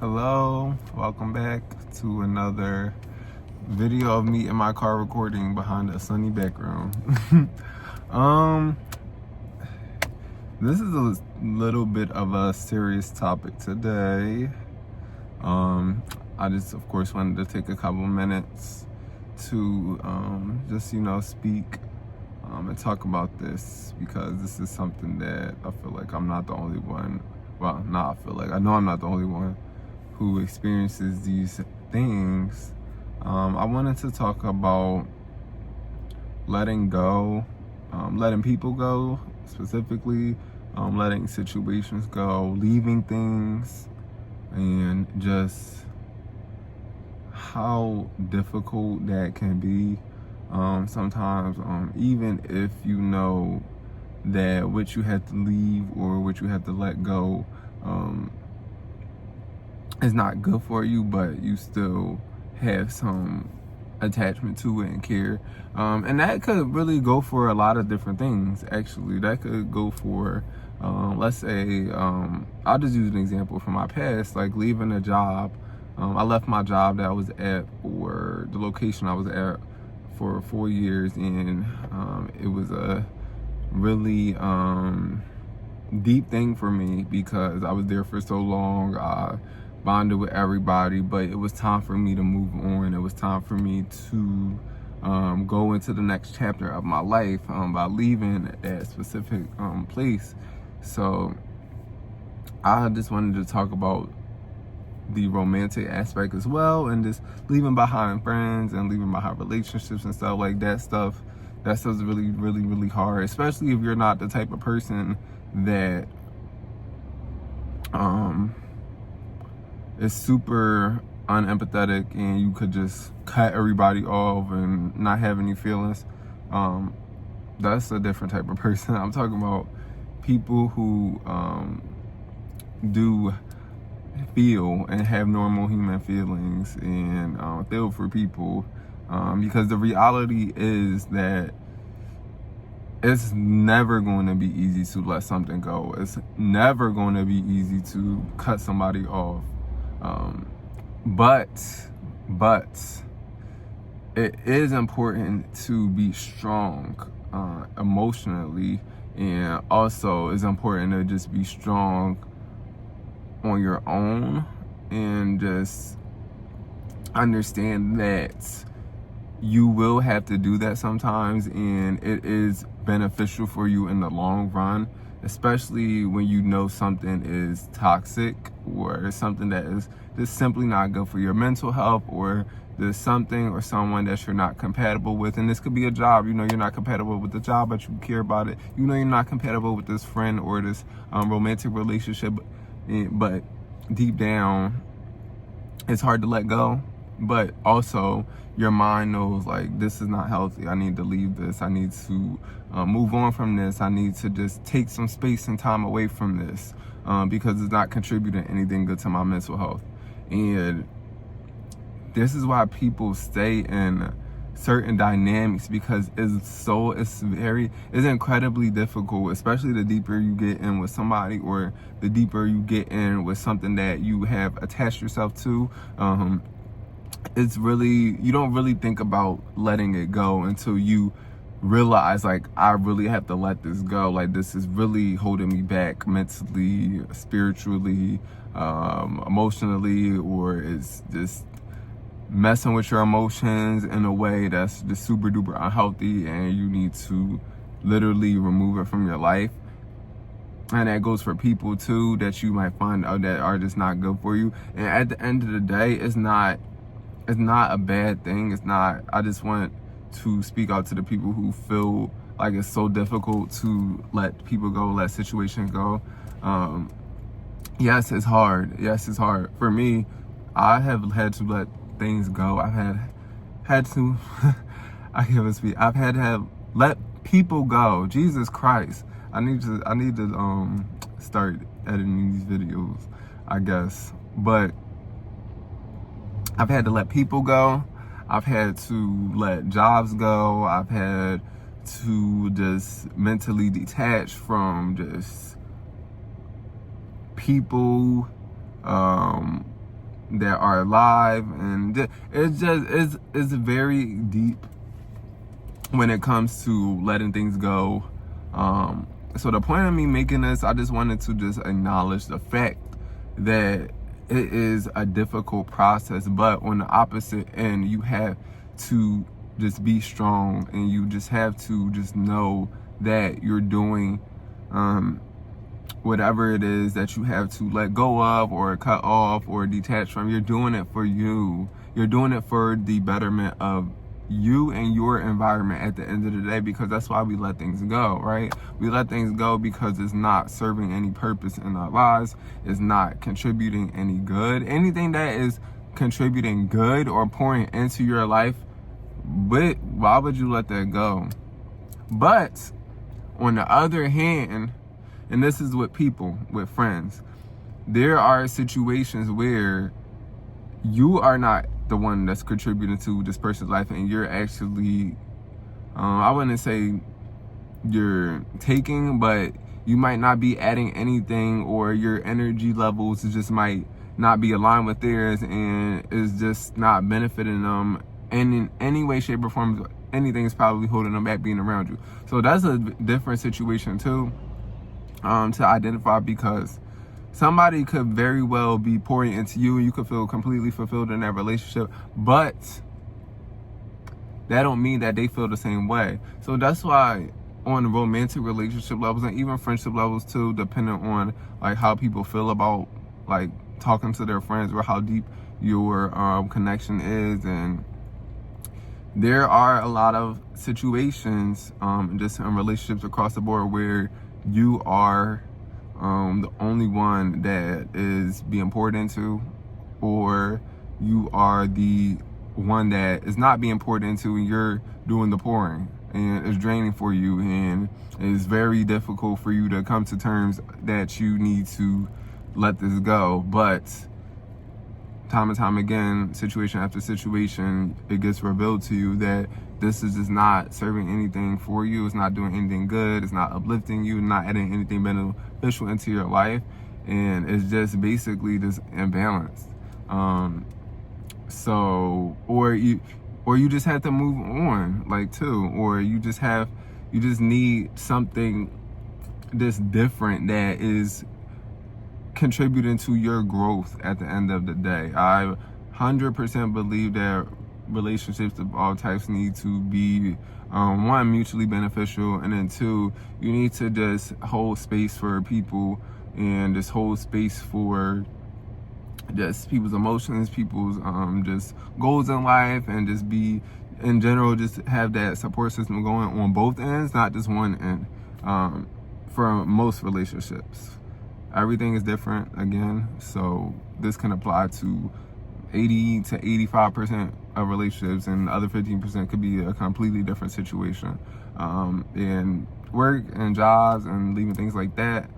Hello, welcome back to another video of me in my car recording behind a sunny background. um, this is a little bit of a serious topic today. I just, of course, wanted to take a couple minutes to just, speak and talk about this because this is something that I feel like I'm not the only one. Well, not I feel like, I know I'm not the only one who experiences these things. I wanted to talk about letting go, letting people go, specifically, letting situations go, leaving things, and just how difficult that can be. Sometimes, even if you know that what you had to leave or what you had to let go, is not good for you, but you still have some attachment to it and care. And that could really go for a lot of different things, actually. That could go for, let's say, I'll just use an example from my past, like leaving a job. I left my job that I was at, or the location I was at, for 4 years, and it was a really deep thing for me because I was there for so long. I bonded with everybody, but it was time for me to move on. It was time for me to go into the next chapter of my life by leaving that specific place. So I just wanted to talk about the romantic aspect as well, and just leaving behind friends and leaving behind relationships and stuff like that. That stuff's really, really, really hard, especially if you're not the type of person that is super unempathetic and you could just cut everybody off and not have any feelings. That's a different type of person. I'm talking about people who do feel and have normal human feelings and feel for people, because the reality is that it's never going to be easy to let something go. It's never going to be easy to cut somebody off. But it is important to be strong emotionally, and also it's important to just be strong on your own and just understand that you will have to do that sometimes, and it is beneficial for you in the long run, especially when you know something is toxic or something that is just simply not good for your mental health, or there's something or someone that you're not compatible with. And this could be a job. You know you're not compatible with the job, but you care about it. You know you're not compatible with this friend or this romantic relationship, but deep down it's hard to let go. But also your mind knows, like, this is not healthy. I need to leave this. I need to move on from this. I need to just take some space and time away from this because it's not contributing anything good to my mental health. And this is why people stay in certain dynamics, because it's incredibly difficult, especially the deeper you get in with somebody, or the deeper you get in with something that you have attached yourself to. It's really, you don't really think about letting it go until you realize, like, I really have to let this go. Like, this is really holding me back mentally, spiritually, emotionally, or it's just messing with your emotions in a way that's just super duper unhealthy, and you need to literally remove it from your life. And that goes for people too that you might find out that are just not good for you. And at the end of the day, it's not a bad thing. It's not. I just want to speak out to the people who feel like it's so difficult to let people go, let situations go. Yes, it's hard. Yes, it's hard. For me, I have had to let things go. I've had to I can't even speak. I've had to have let people go. Jesus Christ. I need to start editing these videos, I guess. But I've had to let people go. I've had to let jobs go. I've had to just mentally detach from just people, that are alive, and it's very deep when it comes to letting things go. So the point of me making this, I just wanted to just acknowledge the fact that it is a difficult process, but on the opposite end, you have to just be strong, and you just have to just know that you're doing whatever it is that you have to let go of or cut off or detach from. You're doing it for you. You're doing it for the betterment of you and your environment at the end of the day, because that's why we let things go, right? We let things go because it's not serving any purpose in our lives. It's not contributing any good. Anything that is contributing good or pouring into your life, but why would you let that go? But on the other hand, and this is with people, with friends, there are situations where you are not the one that's contributing to this person's life, and you're actually, I wouldn't say you're taking, but you might not be adding anything, or your energy levels just might not be aligned with theirs, and it's just not benefiting them. And in any way, shape, or form, anything is probably holding them back being around you. So that's a different situation too, to identify, because somebody could very well be pouring into you and you could feel completely fulfilled in that relationship, but that don't mean that they feel the same way. So that's why on the romantic relationship levels, and even friendship levels too, depending on like how people feel about like talking to their friends, or how deep your connection is. And there are a lot of situations just in relationships across the board where you are the only one that is being poured into, or you are the one that is not being poured into, and you're doing the pouring, and it's draining for you, and it's very difficult for you to come to terms that you need to let this go. But time and time again, situation after situation, it gets revealed to you that this is just not serving anything for you. It's not doing anything good. It's not uplifting you, not adding anything beneficial into your life. And it's just basically this imbalance. Or you just have to move on, like too, or you just need something that's different, that is contributing to your growth at the end of the day. I 100% believe that relationships of all types need to be, one, mutually beneficial, and then two, you need to just hold space for people, and just hold space for just people's emotions, people's just goals in life, and just be, in general, just have that support system going on both ends, not just one end. For most relationships, everything is different again, so this can apply to 80 to 85% of relationships, and the other 15% could be a completely different situation. And work and jobs and leaving things like that,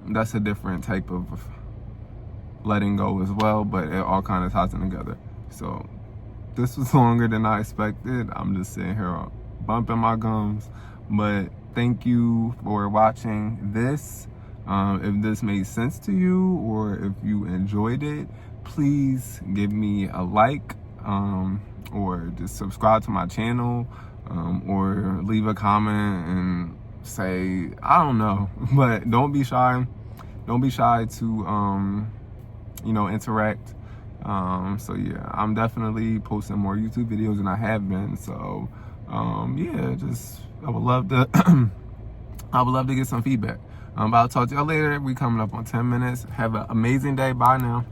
that's a different type of letting go as well, but it all kind of ties in together. So this was longer than I expected. I'm just sitting here bumping my gums, but thank you for watching this. If this made sense to you, or if you enjoyed it, please give me a like, or just subscribe to my channel, or leave a comment and say, I don't know, but don't be shy. Don't be shy to, interact. So yeah, I'm definitely posting more YouTube videos than I have been. So, yeah, I would love to, I would love to get some feedback. But I'll talk to y'all later. We coming up on 10 minutes. Have an amazing day. Bye now.